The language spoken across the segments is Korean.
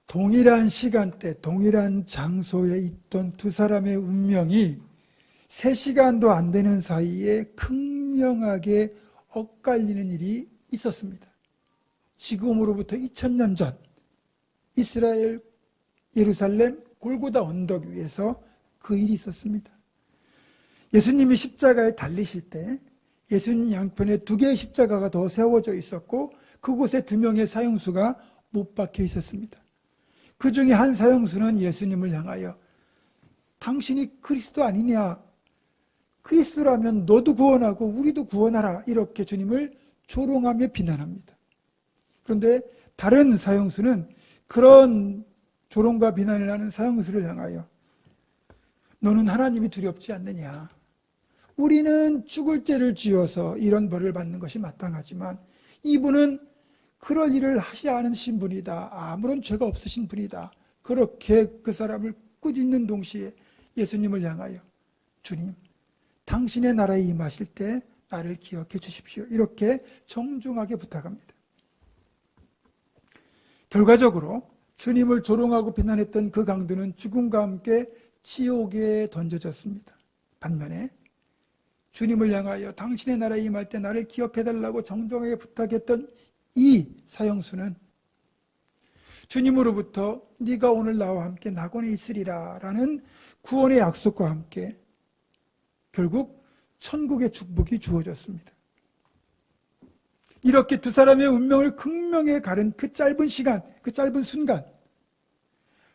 동일한 시간대, 동일한 장소에 있던 두 사람의 운명이 3시간도 안 되는 사이에 극명하게 엇갈리는 일이 있었습니다. 지금으로부터 2000년 전 이스라엘 예루살렘 골고다 언덕 위에서 그 일이 있었습니다. 예수님이 십자가에 달리실 때 예수님 양편에 2개의 십자가가 더 세워져 있었고 그곳에 2명의 사형수가 못 박혀 있었습니다. 그 중에 한 사형수는 예수님을 향하여 당신이 그리스도 아니냐? 그리스도라면 너도 구원하고 우리도 구원하라. 이렇게 주님을 조롱하며 비난합니다. 그런데 다른 사형수는 그런 조롱과 비난을 하는 사형수를 향하여 너는 하나님이 두렵지 않느냐? 우리는 죽을 죄를 지어서 이런 벌을 받는 것이 마땅하지만 이분은 그럴 일을 하지 않으신 분이다. 아무런 죄가 없으신 분이다. 그렇게 그 사람을 꾸짖는 동시에 예수님을 향하여 주님, 당신의 나라에 임하실 때 나를 기억해 주십시오. 이렇게 정중하게 부탁합니다. 결과적으로 주님을 조롱하고 비난했던 그 강도는 죽음과 함께 지옥에 던져졌습니다. 반면에 주님을 향하여 당신의 나라에 임할 때 나를 기억해달라고 정중하게 부탁했던 이 사형수는 주님으로부터 네가 오늘 나와 함께 낙원에 있으리라 라는 구원의 약속과 함께 결국 천국의 축복이 주어졌습니다. 이렇게 두 사람의 운명을 극명히 가른 그 짧은 시간, 그 짧은 순간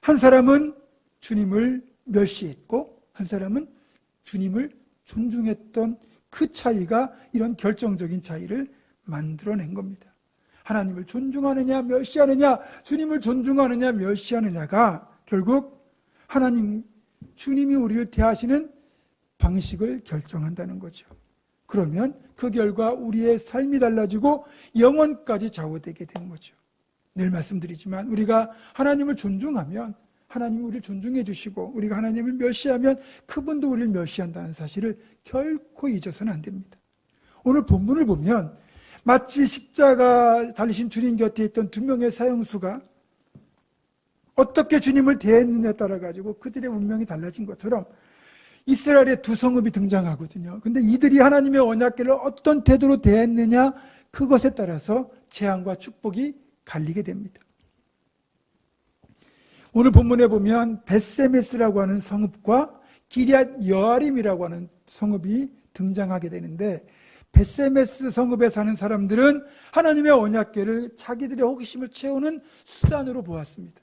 한 사람은 주님을 멸시했고 한 사람은 주님을 존중했던 그 차이가 이런 결정적인 차이를 만들어낸 겁니다. 하나님을 존중하느냐 멸시하느냐, 주님을 존중하느냐 멸시하느냐가 결국 하나님, 주님이 우리를 대하시는 방식을 결정한다는 거죠. 그러면 그 결과 우리의 삶이 달라지고 영원까지 좌우되게 되는 거죠. 늘 말씀드리지만 우리가 하나님을 존중하면 하나님이 우리를 존중해 주시고 우리가 하나님을 멸시하면 그분도 우리를 멸시한다는 사실을 결코 잊어서는 안 됩니다. 오늘 본문을 보면 마치 십자가 달리신 주님 곁에 있던 2명의 사형수가 어떻게 주님을 대했느냐에 따라 가지고 그들의 운명이 달라진 것처럼 이스라엘의 2 성읍이 등장하거든요. 근데 이들이 하나님의 언약궤를 어떤 태도로 대했느냐, 그것에 따라서 재앙과 축복이 갈리게 됩니다. 오늘 본문에 보면 벳세메스라고 하는 성읍과 기럇 여아림이라고 하는 성읍이 등장하게 되는데, 벳세메스 성읍에 사는 사람들은 하나님의 언약궤를 자기들의 호기심을 채우는 수단으로 보았습니다.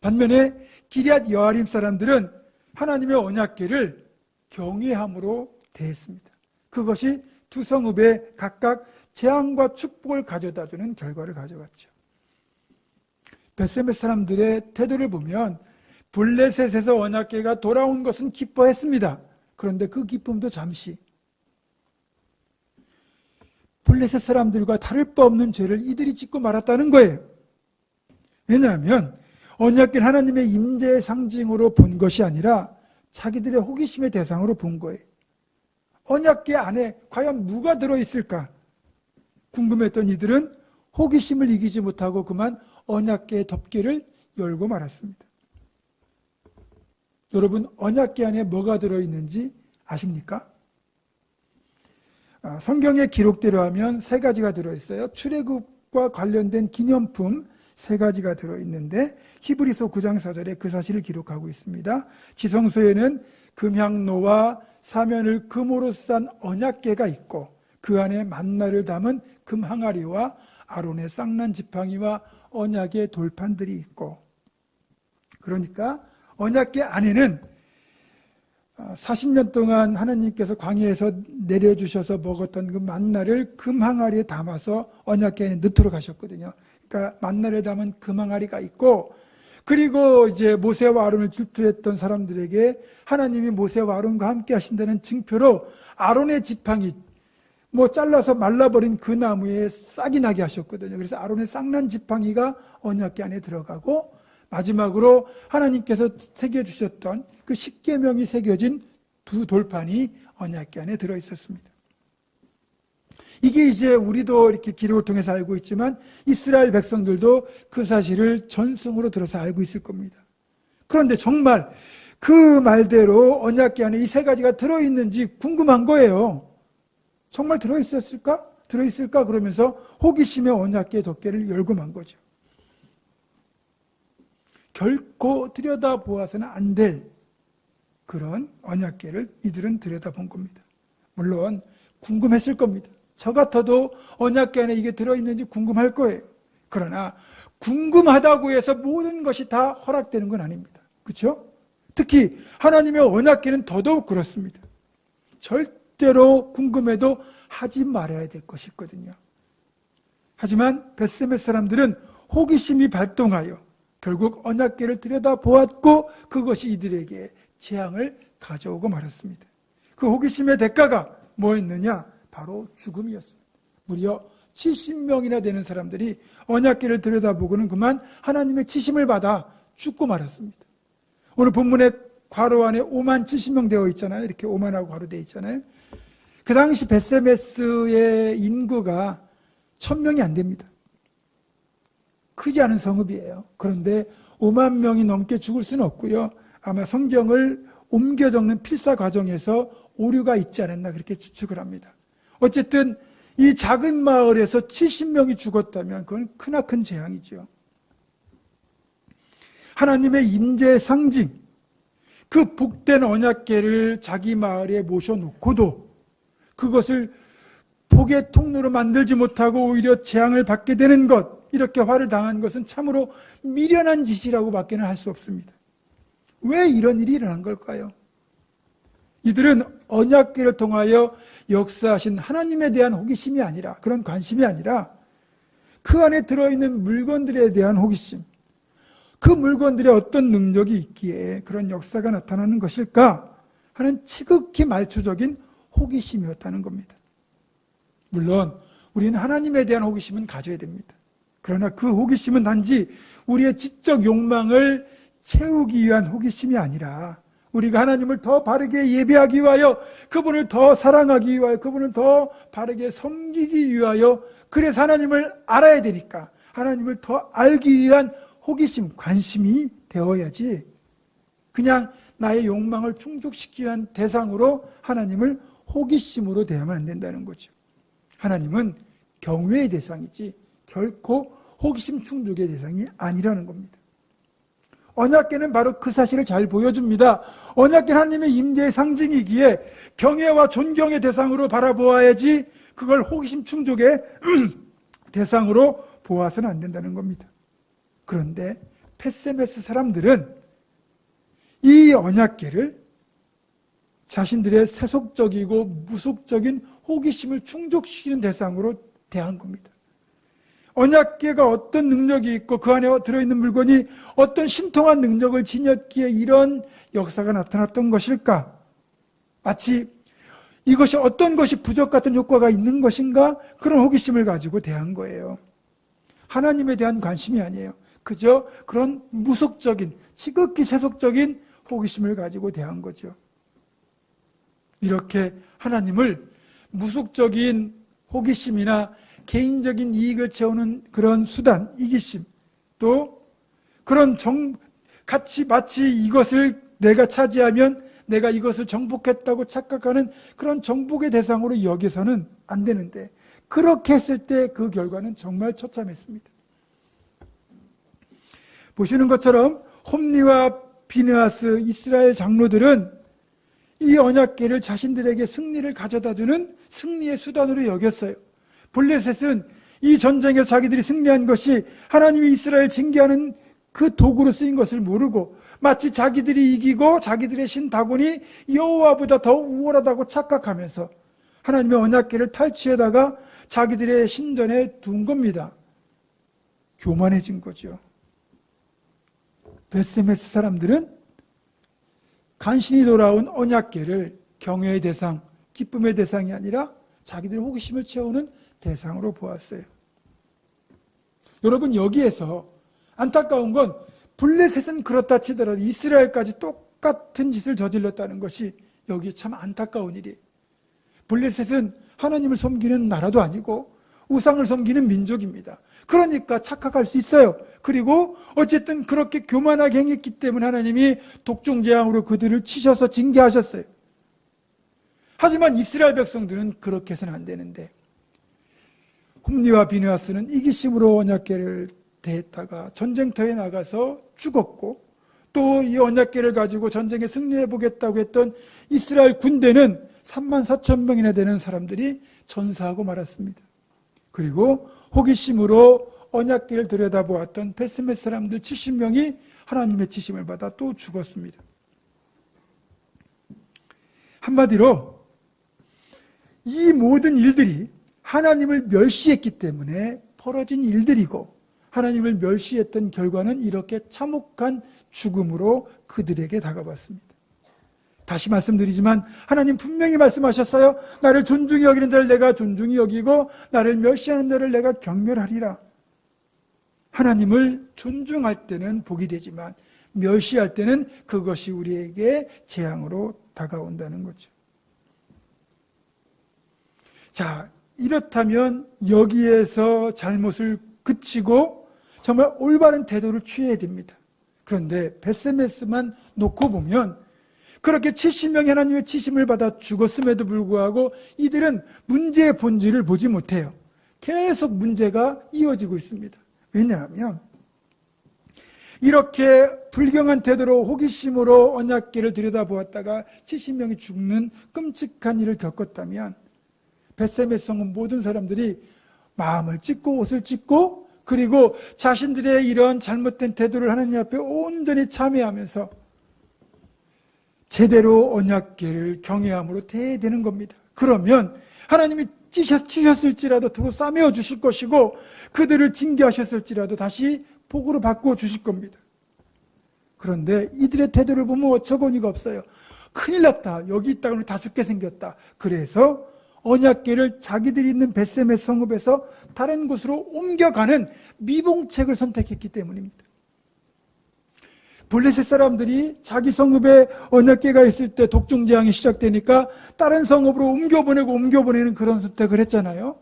반면에 기럇 여아림 사람들은 하나님의 언약궤를 경외함으로 대했습니다. 그것이 2 성읍에 각각 재앙과 축복을 가져다주는 결과를 가져갔죠. 벳세메스 사람들의 태도를 보면 블레셋에서 언약궤가 돌아온 것은 기뻐했습니다. 그런데 그 기쁨도 잠시, 블레셋 사람들과 다를 바 없는 죄를 이들이 짓고 말았다는 거예요. 왜냐하면 언약궤는 하나님의 임재의 상징으로 본 것이 아니라 자기들의 호기심의 대상으로 본 거예요. 언약궤 안에 과연 누가 들어있을까 궁금했던 이들은 호기심을 이기지 못하고 그만 언약궤의 덮개를 열고 말았습니다. 여러분, 언약궤 안에 뭐가 들어있는지 아십니까? 성경의 기록대로 하면 3가지가 들어있어요. 출애굽과 관련된 기념품 3가지가 들어있는데 히브리서 9장 4절에 그 사실을 기록하고 있습니다. 지성소에는 금향로와 사면을 금으로 싼 언약궤가 있고 그 안에 만나를 담은 금 항아리와 아론의 쌍난 지팡이와 언약의 돌판들이 있고, 그러니까 언약궤 안에는 40년 동안 하나님께서 광야에서 내려주셔서 먹었던 그 만나를 금 항아리에 담아서 언약궤 안에 넣도록 하셨거든요. 그러니까 만나를 담은 금 항아리가 있고, 그리고 이제 모세와 아론을 질투했던 사람들에게 하나님이 모세와 아론과 함께 하신다는 증표로 아론의 지팡이, 잘라서 말라버린 그 나무에 싹이 나게 하셨거든요. 그래서 아론의 쌍난 지팡이가 언약궤 안에 들어가고, 마지막으로 하나님께서 새겨주셨던 그 십계명이 새겨진 2 돌판이 언약궤 안에 들어있었습니다. 이게 이제 우리도 이렇게 기록을 통해서 알고 있지만 이스라엘 백성들도 그 사실을 전승으로 들어서 알고 있을 겁니다. 그런데 정말 그 말대로 언약궤 안에 이 세 가지가 들어있는지 궁금한 거예요. 정말 들어있을까? 그러면서 호기심에 언약궤 덮개를 열고 만 거죠. 결코 들여다보아서는 안 될 그런 언약궤를 이들은 들여다본 겁니다. 물론 궁금했을 겁니다. 저 같아도 언약궤 안에 이게 들어있는지 궁금할 거예요. 그러나 궁금하다고 해서 모든 것이 다 허락되는 건 아닙니다. 그렇죠? 특히 하나님의 언약궤는 더더욱 그렇습니다. 절대로 궁금해도 하지 말아야 될 것이 있거든요. 하지만 벳세메스 사람들은 호기심이 발동하여 결국 언약궤를 들여다보았고 그것이 이들에게 재앙을 가져오고 말았습니다. 그 호기심의 대가가 뭐였느냐? 바로 죽음이었습니다. 무려 70명이나 되는 사람들이 언약궤를 들여다보고는 그만 하나님의 치심을 받아 죽고 말았습니다. 오늘 본문에 괄호 안에 5만 70명 되어 있잖아요. 이렇게 5만하고 괄호 되어 있잖아요. 그 당시 벳세메스의 인구가 1000명이 안 됩니다. 크지 않은 성읍이에요. 그런데 5만 명이 넘게 죽을 수는 없고요. 아마 성경을 옮겨 적는 필사 과정에서 오류가 있지 않았나 그렇게 추측을 합니다. 어쨌든 이 작은 마을에서 70명이 죽었다면 그건 크나큰 재앙이죠. 하나님의 임재의 상징, 그 복된 언약궤를 자기 마을에 모셔놓고도 그것을 복의 통로로 만들지 못하고 오히려 재앙을 받게 되는 것, 이렇게 화를 당한 것은 참으로 미련한 짓이라고 밖에는 할 수 없습니다. 왜 이런 일이 일어난 걸까요? 이들은 언약궤를 통하여 역사하신 하나님에 대한 호기심이 아니라, 그런 관심이 아니라 그 안에 들어있는 물건들에 대한 호기심, 그 물건들에 어떤 능력이 있기에 그런 역사가 나타나는 것일까 하는 지극히 말초적인 호기심이었다는 겁니다. 물론 우리는 하나님에 대한 호기심은 가져야 됩니다. 그러나 그 호기심은 단지 우리의 지적 욕망을 채우기 위한 호기심이 아니라 우리가 하나님을 더 바르게 예배하기 위하여, 그분을 더 사랑하기 위하여, 그분을 더 바르게 섬기기 위하여, 그래서 하나님을 알아야 되니까 하나님을 더 알기 위한 호기심, 관심이 되어야지 그냥 나의 욕망을 충족시키기 위한 대상으로 하나님을 호기심으로 대하면 안 된다는 거죠. 하나님은 경외의 대상이지 결코 호기심 충족의 대상이 아니라는 겁니다. 언약궤는 바로 그 사실을 잘 보여줍니다. 언약궤는 하나님의 임재의 상징이기에 경외와 존경의 대상으로 바라보아야지 그걸 호기심 충족의 대상으로 보아서는 안 된다는 겁니다. 그런데 벳세메스 사람들은 이 언약궤를 자신들의 세속적이고 무속적인 호기심을 충족시키는 대상으로 대한 겁니다. 언약궤가 어떤 능력이 있고 그 안에 들어있는 물건이 어떤 신통한 능력을 지녔기에 이런 역사가 나타났던 것일까? 마치 이것이 어떤 것이 부적 같은 효과가 있는 것인가? 그런 호기심을 가지고 대한 거예요. 하나님에 대한 관심이 아니에요. 그저 그런 무속적인, 지극히 세속적인 호기심을 가지고 대한 거죠. 이렇게 하나님을 무속적인 호기심이나 개인적인 이익을 채우는 그런 수단, 이기심, 또 그런 같이 마치 이것을 내가 차지하면 내가 이것을 정복했다고 착각하는 그런 정복의 대상으로 여기서는 안 되는데, 그렇게 했을 때 그 결과는 정말 처참했습니다. 보시는 것처럼 홈리와 비느하스 이스라엘 장로들은 이 언약궤를 자신들에게 승리를 가져다주는 승리의 수단으로 여겼어요. 블레셋은 이 전쟁에서 자기들이 승리한 것이 하나님이 이스라엘 징계하는 그 도구로 쓰인 것을 모르고 마치 자기들이 이기고 자기들의 신 다곤이 여호와보다 더 우월하다고 착각하면서 하나님의 언약궤를 탈취해다가 자기들의 신전에 둔 겁니다. 교만해진 거죠. 벳세메스 사람들은 간신히 돌아온 언약궤를 경외의 대상, 기쁨의 대상이 아니라 자기들의 호기심을 채우는 대상으로 보았어요. 여러분, 여기에서 안타까운 건 블레셋은 그렇다 치더라도 이스라엘까지 똑같은 짓을 저질렀다는 것이 여기 참 안타까운 일이에요. 블레셋은 하나님을 섬기는 나라도 아니고 우상을 섬기는 민족입니다. 그러니까 착각할 수 있어요. 그리고 어쨌든 그렇게 교만하게 행했기 때문에 하나님이 독종재앙으로 그들을 치셔서 징계하셨어요. 하지만 이스라엘 백성들은 그렇게 해서는 안 되는데, 홈리와 비느하스는 이기심으로 언약궤를 대했다가 전쟁터에 나가서 죽었고, 또 이 언약궤를 가지고 전쟁에 승리해 보겠다고 했던 이스라엘 군대는 34,000명이나 되는 사람들이 전사하고 말았습니다. 그리고 호기심으로 언약궤를 들여다보았던 베스메 사람들 70명이 하나님의 치심을 받아 또 죽었습니다. 한마디로 이 모든 일들이 하나님을 멸시했기 때문에 벌어진 일들이고, 하나님을 멸시했던 결과는 이렇게 참혹한 죽음으로 그들에게 다가왔습니다. 다시 말씀드리지만 하나님 분명히 말씀하셨어요. 나를 존중히 여기는 자를 내가 존중히 여기고 나를 멸시하는 자를 내가 경멸하리라. 하나님을 존중할 때는 복이 되지만 멸시할 때는 그것이 우리에게 재앙으로 다가온다는 거죠. 자, 이렇다면 여기에서 잘못을 그치고 정말 올바른 태도를 취해야 됩니다. 그런데 베스메스만 놓고 보면 그렇게 70명이 하나님의 치심을 받아 죽었음에도 불구하고 이들은 문제의 본질을 보지 못해요. 계속 문제가 이어지고 있습니다. 왜냐하면 이렇게 불경한 태도로 호기심으로 언약궤를 들여다보았다가 70명이 죽는 끔찍한 일을 겪었다면 베세메스 성은 모든 사람들이 마음을 찢고 옷을 찢고, 그리고 자신들의 이런 잘못된 태도를 하나님 앞에 온전히 참회하면서 제대로 언약궤를 경외함으로 대해야 되는 겁니다. 그러면 하나님이 찢으셨을지라도 두고 싸매어 주실 것이고, 그들을 징계하셨을지라도 다시 복으로 바꾸어 주실 겁니다. 그런데 이들의 태도를 보면 어처구니가 없어요. 큰일 났다. 여기 있다가 다 죽게 생겼다. 그래서 언약궤를 자기들이 있는 벳세메 성읍에서 다른 곳으로 옮겨가는 미봉책을 선택했기 때문입니다. 블레셋 사람들이 자기 성읍에 언약궤가 있을 때 독종재앙이 시작되니까 다른 성읍으로 옮겨보내는 그런 선택을 했잖아요.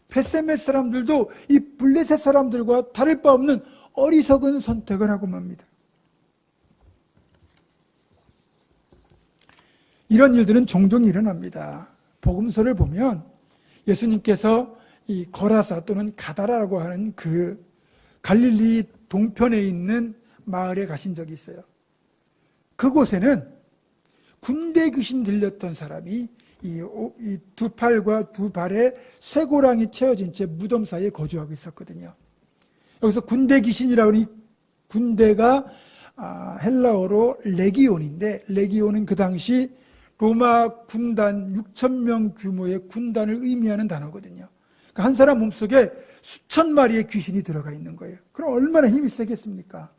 벳세메 사람들도 이 블레셋 사람들과 다를 바 없는 어리석은 선택을 하고 맙니다. 이런 일들은 종종 일어납니다. 복음서를 보면 예수님께서 이 거라사 또는 가다라고 하는 그 갈릴리 동편에 있는 마을에 가신 적이 있어요. 그곳에는 군대 귀신 들렸던 사람이 이 두 팔과 두 발에 쇠고랑이 채워진 채 무덤 사이에 거주하고 있었거든요. 여기서 군대 귀신이라고 하는 이 군대가 헬라어로 레기온인데, 레기온은 그 당시 로마 군단 6,000명 규모의 군단을 의미하는 단어거든요. 그러니까 한 사람 몸속에 수천 마리의 귀신이 들어가 있는 거예요. 그럼 얼마나 힘이 세겠습니까?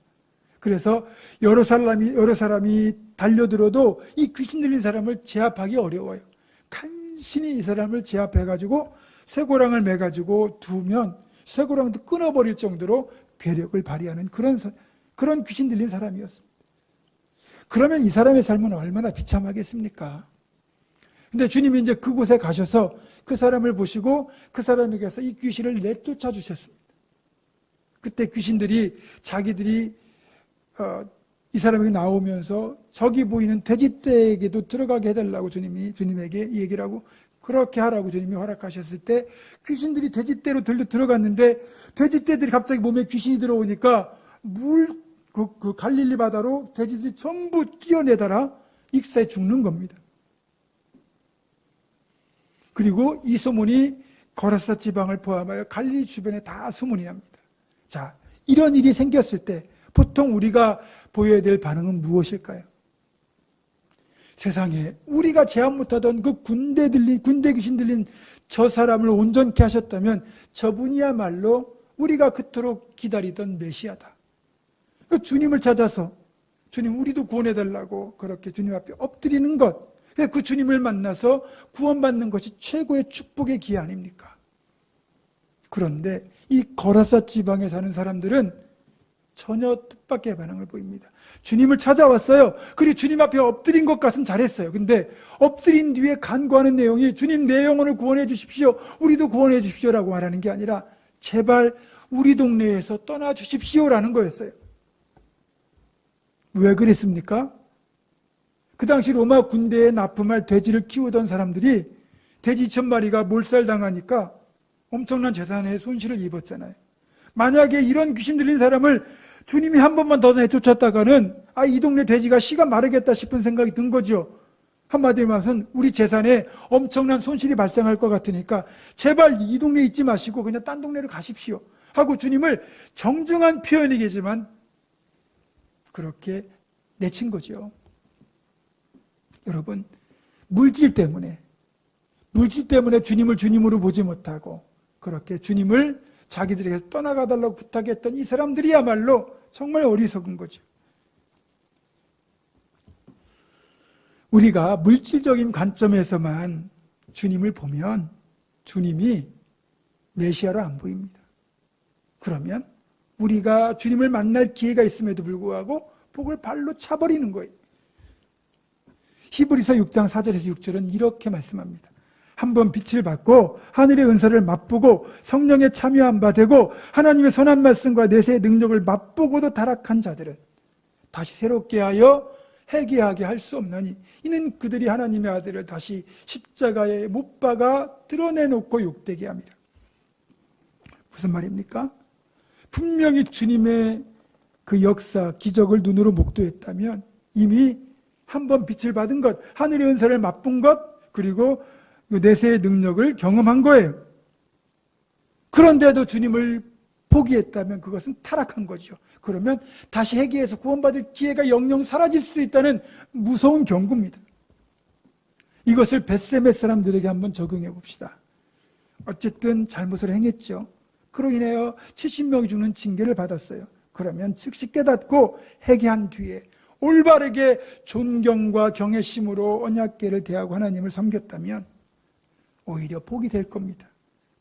그래서 여러 사람이 달려들어도 이 귀신 들린 사람을 제압하기 어려워요. 간신히 이 사람을 제압해가지고 쇠고랑을 매가지고 두면 쇠고랑도 끊어버릴 정도로 괴력을 발휘하는 그런 귀신 들린 사람이었습니다. 그러면 이 사람의 삶은 얼마나 비참하겠습니까? 근데 주님이 이제 그곳에 가셔서 그 사람을 보시고 그 사람에게서 이 귀신을 내쫓아 주셨습니다. 그때 귀신들이 자기들이 이 사람에게 나오면서 저기 보이는 돼지떼에게도 들어가게 해달라고 주님에게 얘기를 하고, 그렇게 하라고 주님이 허락하셨을 때 귀신들이 돼지떼로 들어갔는데, 돼지떼들이 갑자기 몸에 귀신이 들어오니까 그 갈릴리 바다로 돼지들이 전부 끼어내달아 익사해 죽는 겁니다. 그리고 이 소문이 거라사 지방을 포함하여 갈릴리 주변에 다 소문이 납니다. 자, 이런 일이 생겼을 때 보통 우리가 보여야 될 반응은 무엇일까요? 세상에 우리가 제압 못하던 그 군대 귀신 들린 저 사람을 온전케 하셨다면 저분이야말로 우리가 그토록 기다리던 메시아다. 그 주님을 찾아서 주님 우리도 구원해달라고 그렇게 주님 앞에 엎드리는 것, 그 주님을 만나서 구원받는 것이 최고의 축복의 기회 아닙니까? 그런데 이 거라사 지방에 사는 사람들은 전혀 뜻밖의 반응을 보입니다. 주님을 찾아왔어요. 그리고 주님 앞에 엎드린 것 같은 잘했어요. 근데 엎드린 뒤에 간구하는 내용이 주님 내 영혼을 구원해 주십시오. 우리도 구원해 주십시오라고 말하는 게 아니라 제발 우리 동네에서 떠나 주십시오라는 거였어요. 왜 그랬습니까? 그 당시 로마 군대에 납품할 돼지를 키우던 사람들이 돼지 2,000마리가 몰살당하니까 엄청난 재산에 손실을 입었잖아요. 만약에 이런 귀신 들린 사람을 주님이 한 번만 더 내쫓았다가는 이 동네 돼지가 씨가 마르겠다 싶은 생각이 든 거죠. 한마디로 말해서 우리 재산에 엄청난 손실이 발생할 것 같으니까 제발 이 동네에 있지 마시고 그냥 딴 동네로 가십시오 하고 주님을 정중한 표현이겠지만 그렇게 내친 거죠. 여러분, 물질 때문에 주님을 주님으로 보지 못하고 그렇게 주님을 자기들에게서 떠나가달라고 부탁했던 이 사람들이야말로 정말 어리석은 거죠. 우리가 물질적인 관점에서만 주님을 보면 주님이 메시아로 안 보입니다. 그러면 우리가 주님을 만날 기회가 있음에도 불구하고 복을 발로 차버리는 거예요. 히브리서 6장 4절에서 6절은 이렇게 말씀합니다. 한번 빛을 받고 하늘의 은사를 맛보고 성령에 참여한 바 되고 하나님의 선한 말씀과 내세의 능력을 맛보고도 타락한 자들은 다시 새롭게 하여 회개하게 할 수 없나니 이는 그들이 하나님의 아들을 다시 십자가에 못 박아 드러내놓고 욕되게 합니다. 무슨 말입니까? 분명히 주님의 그 역사, 기적을 눈으로 목도했다면 이미 한번 빛을 받은 것, 하늘의 은사를 맛본 것, 그리고 내세의 능력을 경험한 거예요. 그런데도 주님을 포기했다면 그것은 타락한 거죠. 그러면 다시 회개해서 구원받을 기회가 영영 사라질 수도 있다는 무서운 경고입니다. 이것을 벳세메 사람들에게 한번 적용해 봅시다. 어쨌든 잘못을 행했죠. 그로 인하여 70명이 죽는 징계를 받았어요. 그러면 즉시 깨닫고 회개한 뒤에 올바르게 존경과 경외심으로 언약궤를 대하고 하나님을 섬겼다면 오히려 복이 될 겁니다.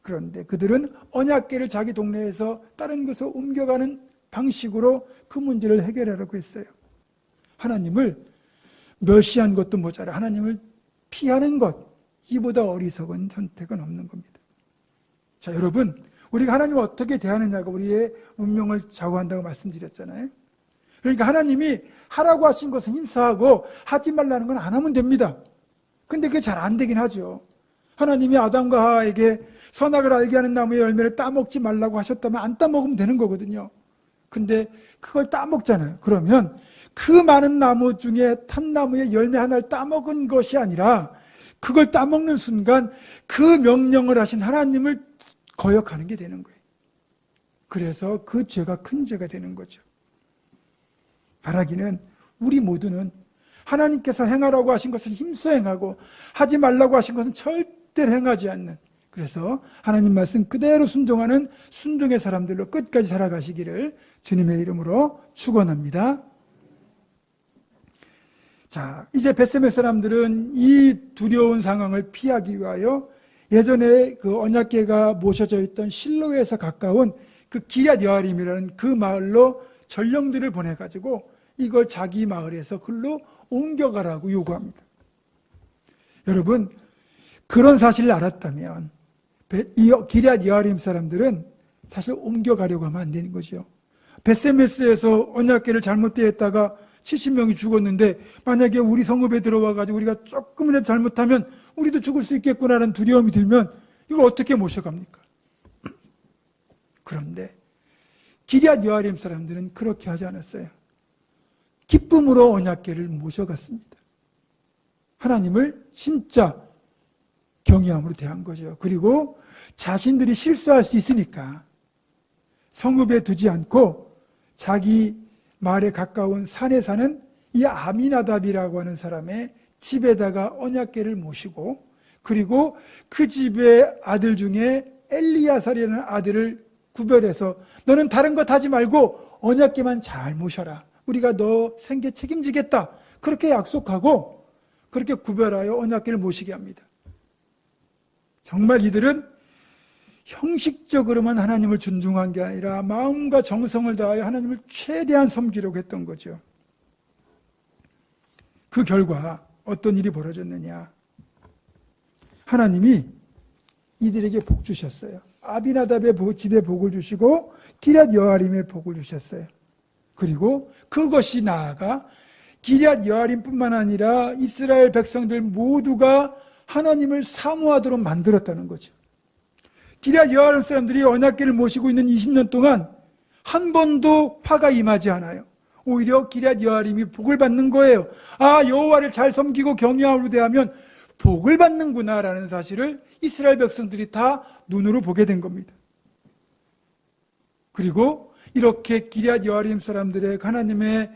그런데 그들은 언약궤를 자기 동네에서 다른 곳으로 옮겨가는 방식으로 그 문제를 해결하려고 했어요. 하나님을 멸시한 것도 모자라 하나님을 피하는 것, 이보다 어리석은 선택은 없는 겁니다. 자, 여러분, 우리가 하나님을 어떻게 대하느냐가 우리의 운명을 좌우한다고 말씀드렸잖아요. 그러니까 하나님이 하라고 하신 것은 힘써하고 하지 말라는 건 안 하면 됩니다. 근데 그게 잘 안 되긴 하죠. 하나님이 아담과 하와에게 선악을 알게 하는 나무의 열매를 따먹지 말라고 하셨다면 안 따먹으면 되는 거거든요. 근데 그걸 따먹잖아요. 그러면 그 많은 나무 중에 탄나무의 열매 하나를 따먹은 것이 아니라 그걸 따먹는 순간 그 명령을 하신 하나님을 거역하는 게 되는 거예요. 그래서 그 죄가 큰 죄가 되는 거죠. 바라기는 우리 모두는 하나님께서 행하라고 하신 것을 힘써 행하고 하지 말라고 하신 것은 절대로 행하지 않는, 그래서 하나님 말씀 그대로 순종하는 순종의 사람들로 끝까지 살아가시기를 주님의 이름으로 축원합니다. 자, 이제 벳세메 사람들은 이 두려운 상황을 피하기 위하여 예전에 그 언약궤가 모셔져 있던 실로에서 가까운 그 기럇 여아림이라는 그 마을로 전령들을 보내가지고 이걸 자기 마을에서 글로 옮겨가라고 요구합니다. 여러분, 그런 사실을 알았다면 이 기럇 여아림 사람들은 사실 옮겨가려고 하면 안 되는 거죠. 벳세메스에서 언약궤를 잘못 대했다가 70명이 죽었는데 만약에 우리 성읍에 들어와가지고 우리가 조금이라도 잘못하면 우리도 죽을 수 있겠구나라는 두려움이 들면 이걸 어떻게 모셔갑니까? 그런데 기럇 여아림 사람들은 그렇게 하지 않았어요. 기쁨으로 언약궤를 모셔갔습니다. 하나님을 진짜 경외함으로 대한 거죠. 그리고 자신들이 실수할 수 있으니까 성읍에 두지 않고 자기 마을에 가까운 산에 사는 이 아미나답이라고 하는 사람의 집에다가 언약궤를 모시고, 그리고 그 집의 아들 중에 엘리야살이라는 아들을 구별해서 너는 다른 것 하지 말고 언약궤만 잘 모셔라. 우리가 너 생계 책임지겠다. 그렇게 약속하고 그렇게 구별하여 언약궤를 모시게 합니다. 정말 이들은 형식적으로만 하나님을 존중한 게 아니라 마음과 정성을 다하여 하나님을 최대한 섬기려고 했던 거죠. 그 결과 어떤 일이 벌어졌느냐? 하나님이 이들에게 복 주셨어요. 아비나답의 집에 복을 주시고 기럇 여아림에 복을 주셨어요. 그리고 그것이 나아가 기럇 여아림뿐만 아니라 이스라엘 백성들 모두가 하나님을 사모하도록 만들었다는 거죠. 기럇 여아림 사람들이 언약궤를 모시고 있는 20년 동안 한 번도 화가 임하지 않아요. 오히려 기럇 여아림이 복을 받는 거예요. 아, 여호와를 잘 섬기고 경외함으로 대하면 복을 받는구나라는 사실을 이스라엘 백성들이 다 눈으로 보게 된 겁니다. 그리고 이렇게 기럇 여아림 사람들의 하나님의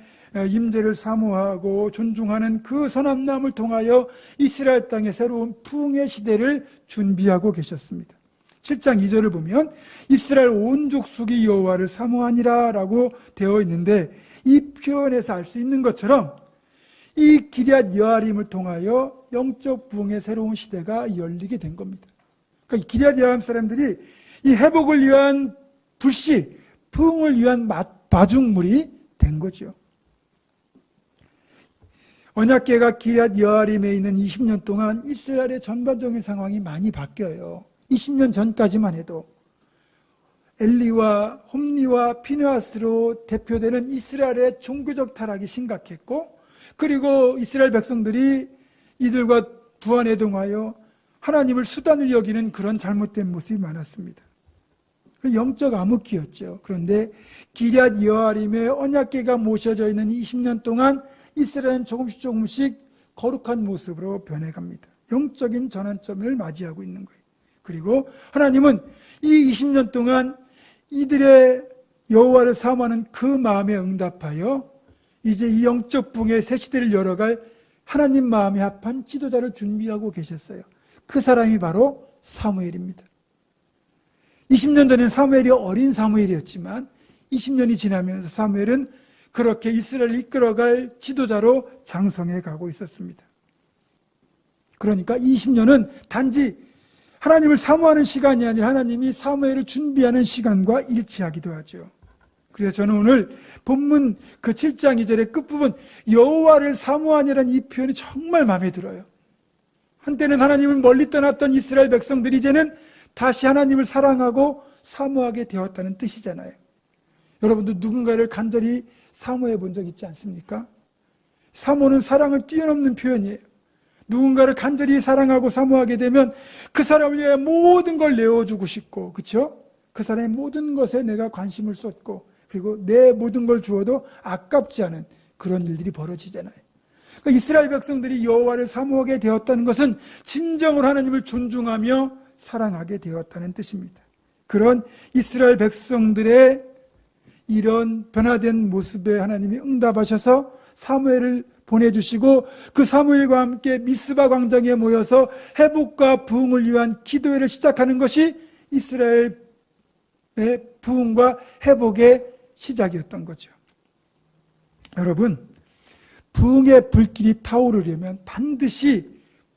임재를 사모하고 존중하는 그 선한 마음을 통하여 이스라엘 땅의 새로운 부흥의 시대를 준비하고 계셨습니다. 7장 2절을 보면 이스라엘 온 족속이 여호와를 사모하니라 라고 되어 있는데, 이 표현에서 알 수 있는 것처럼 이 기럇 여아림을 통하여 영적 부흥의 새로운 시대가 열리게 된 겁니다. 그러니까 이 기럇 여아림 사람들이 이 회복을 위한 불씨, 부흥을 위한 마중물이 된 거죠. 언약궤가 기럇 여아림에 있는 20년 동안 이스라엘의 전반적인 상황이 많이 바뀌어요. 20년 전까지만 해도 엘리와 홈리와 피느하스로 대표되는 이스라엘의 종교적 타락이 심각했고, 그리고 이스라엘 백성들이 이들과 부안해동하여 하나님을 수단으로 여기는 그런 잘못된 모습이 많았습니다. 영적 암흑기였죠. 그런데 기럇 여아림의 언약궤가 모셔져 있는 20년 동안 이스라엘은 조금씩 거룩한 모습으로 변해갑니다. 영적인 전환점을 맞이하고 있는 거예요. 그리고 하나님은 이 20년 동안 이들의 여호와를 사모하는 그 마음에 응답하여 이제 이 영적 부흥의 새 시대를 열어갈 하나님 마음에 합한 지도자를 준비하고 계셨어요. 그 사람이 바로 사무엘입니다. 20년 전엔 사무엘이 어린 사무엘이었지만 20년이 지나면서 사무엘은 그렇게 이스라엘을 이끌어갈 지도자로 장성해 가고 있었습니다. 그러니까 20년은 단지 하나님을 사모하는 시간이 아니라 하나님이 사무엘을 준비하는 시간과 일치하기도 하죠. 그래서 저는 오늘 본문 그 7장 2절의 끝부분 여호와를 사모하니라는 이 표현이 정말 마음에 들어요. 한때는 하나님을 멀리 떠났던 이스라엘 백성들이 이제는 다시 하나님을 사랑하고 사모하게 되었다는 뜻이잖아요. 여러분도 누군가를 간절히 사모해 본 적 있지 않습니까? 사모는 사랑을 뛰어넘는 표현이에요. 누군가를 간절히 사랑하고 사모하게 되면 그 사람을 위해 모든 걸 내어주고 싶고, 그렇죠? 그 사람의 모든 것에 내가 관심을 쏟고, 그리고 내 모든 걸 주어도 아깝지 않은 그런 일들이 벌어지잖아요. 그러니까 이스라엘 백성들이 여호와를 사모하게 되었다는 것은 진정으로 하나님을 존중하며 사랑하게 되었다는 뜻입니다. 그런 이스라엘 백성들의 이런 변화된 모습에 하나님이 응답하셔서 사무엘을 보내주시고 그 사무엘과 함께 미스바 광장에 모여서 회복과 부흥을 위한 기도회를 시작하는 것이 이스라엘의 부흥과 회복의 시작이었던 거죠. 여러분, 부흥의 불길이 타오르려면 반드시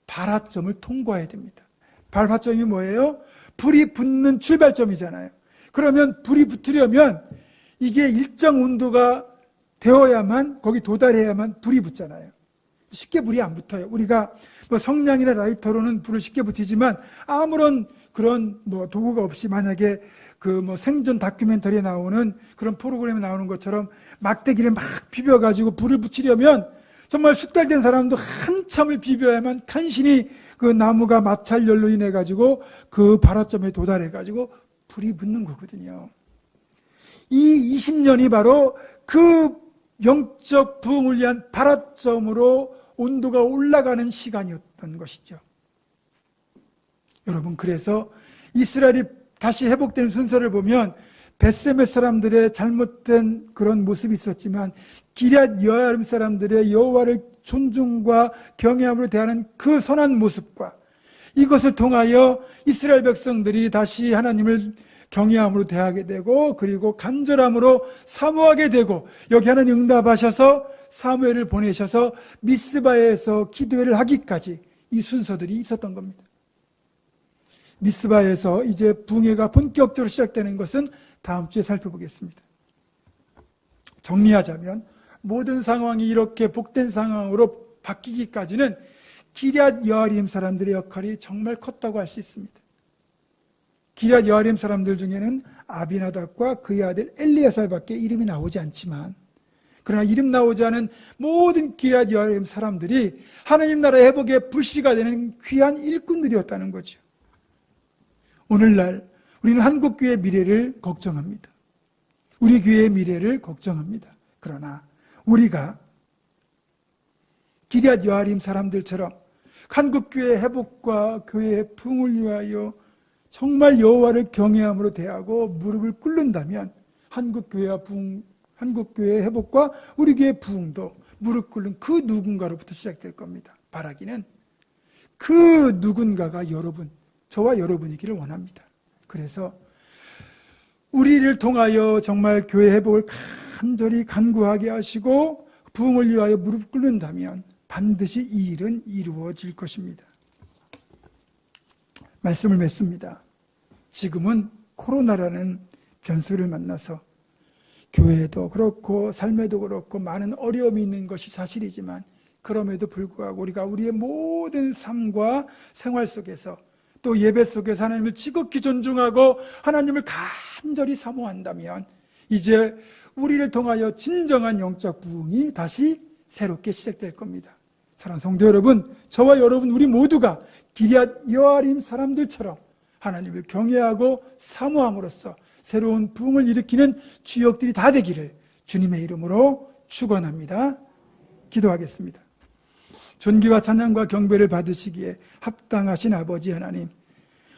발화점을 통과해야 됩니다. 발화점이 뭐예요? 불이 붙는 출발점이잖아요. 그러면 불이 붙으려면 이게 일정 온도가 되어야만, 거기 도달해야만 불이 붙잖아요. 쉽게 불이 안 붙어요. 우리가 뭐 성냥이나 라이터로는 불을 쉽게 붙이지만 아무런 그런 뭐 도구가 없이 만약에 그 뭐 생존 다큐멘터리에 나오는 그런 프로그램에 나오는 것처럼 막대기를 막 비벼가지고 불을 붙이려면 정말 숙달된 사람도 한참을 비벼야만 간신히 그 나무가 마찰열로 인해 가지고 그 발화점에 도달해 가지고 불이 붙는 거거든요. 이 20년이 바로 그 영적 부흥을 위한 발화점으로 온도가 올라가는 시간이었던 것이죠. 여러분, 그래서 이스라엘이 다시 회복되는 순서를 보면 벳세메 사람들의 잘못된 그런 모습이 있었지만 기럇 여아림 사람들의 여호와를 존중과 경외함으로 대하는 그 선한 모습과 이것을 통하여 이스라엘 백성들이 다시 하나님을 경외함으로 대하게 되고, 그리고 간절함으로 사모하게 되고, 여기 하나님 응답하셔서 사무엘을 보내셔서 미스바에서 기도회를 하기까지 이 순서들이 있었던 겁니다. 미스바에서 이제 붕괴가 본격적으로 시작되는 것은 다음 주에 살펴보겠습니다. 정리하자면 모든 상황이 이렇게 복된 상황으로 바뀌기까지는 기럇 여아림 사람들의 역할이 정말 컸다고 할 수 있습니다. 기럇 여아림 사람들 중에는 아비나답과 그의 아들 엘리야살밖에 이름이 나오지 않지만, 그러나 이름 나오지 않은 모든 기럇 여아림 사람들이 하나님 나라 회복의 불씨가 되는 귀한 일꾼들이었다는 거죠. 오늘날 우리는 한국교회의 미래를 걱정합니다. 우리 교회의 미래를 걱정합니다. 그러나 우리가 기럇 여아림 사람들처럼 한국교회의 회복과 교회의 부흥을 위하여 정말 여호와를 경외함으로 대하고 무릎을 꿇는다면 한국교회의 회복과 우리 교회의 부흥도 무릎 꿇는 그 누군가로부터 시작될 겁니다. 바라기는 그 누군가가 저와 여러분이기를 원합니다. 그래서 우리를 통하여 정말 교회 회복을 간절히 간구하게 하시고 부흥을 위하여 무릎 꿇는다면 반드시 이 일은 이루어질 것입니다. 말씀을 맺습니다. 지금은 코로나라는 변수를 만나서 교회도 그렇고 삶에도 그렇고 많은 어려움이 있는 것이 사실이지만, 그럼에도 불구하고 우리가 우리의 모든 삶과 생활 속에서 또 예배 속에서 하나님을 지극히 존중하고 하나님을 간절히 사모한다면 이제 우리를 통하여 진정한 영적 부흥이 다시 새롭게 시작될 겁니다. 사랑하는 성도 여러분, 저와 여러분 우리 모두가 기럇 여아림 사람들처럼 하나님을 경외하고 사모함으로써 새로운 부흥을 일으키는 주역들이 다 되기를 주님의 이름으로 축원합니다. 기도하겠습니다. 존귀와 찬양과 경배를 받으시기에 합당하신 아버지 하나님,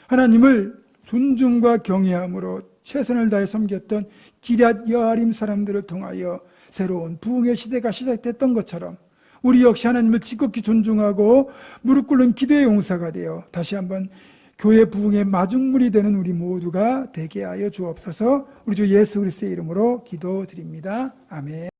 하나님을 존중과 경외함으로 최선을 다해 섬겼던 기럇 여아림 사람들을 통하여 새로운 부흥의 시대가 시작됐던 것처럼 우리 역시 하나님을 지극히 존중하고 무릎 꿇는 기도의 용사가 되어 다시 한번 교회 부흥의 마중물이 되는 우리 모두가 되게 하여 주옵소서. 우리 주 예수 그리스도의 이름으로 기도드립니다. 아멘.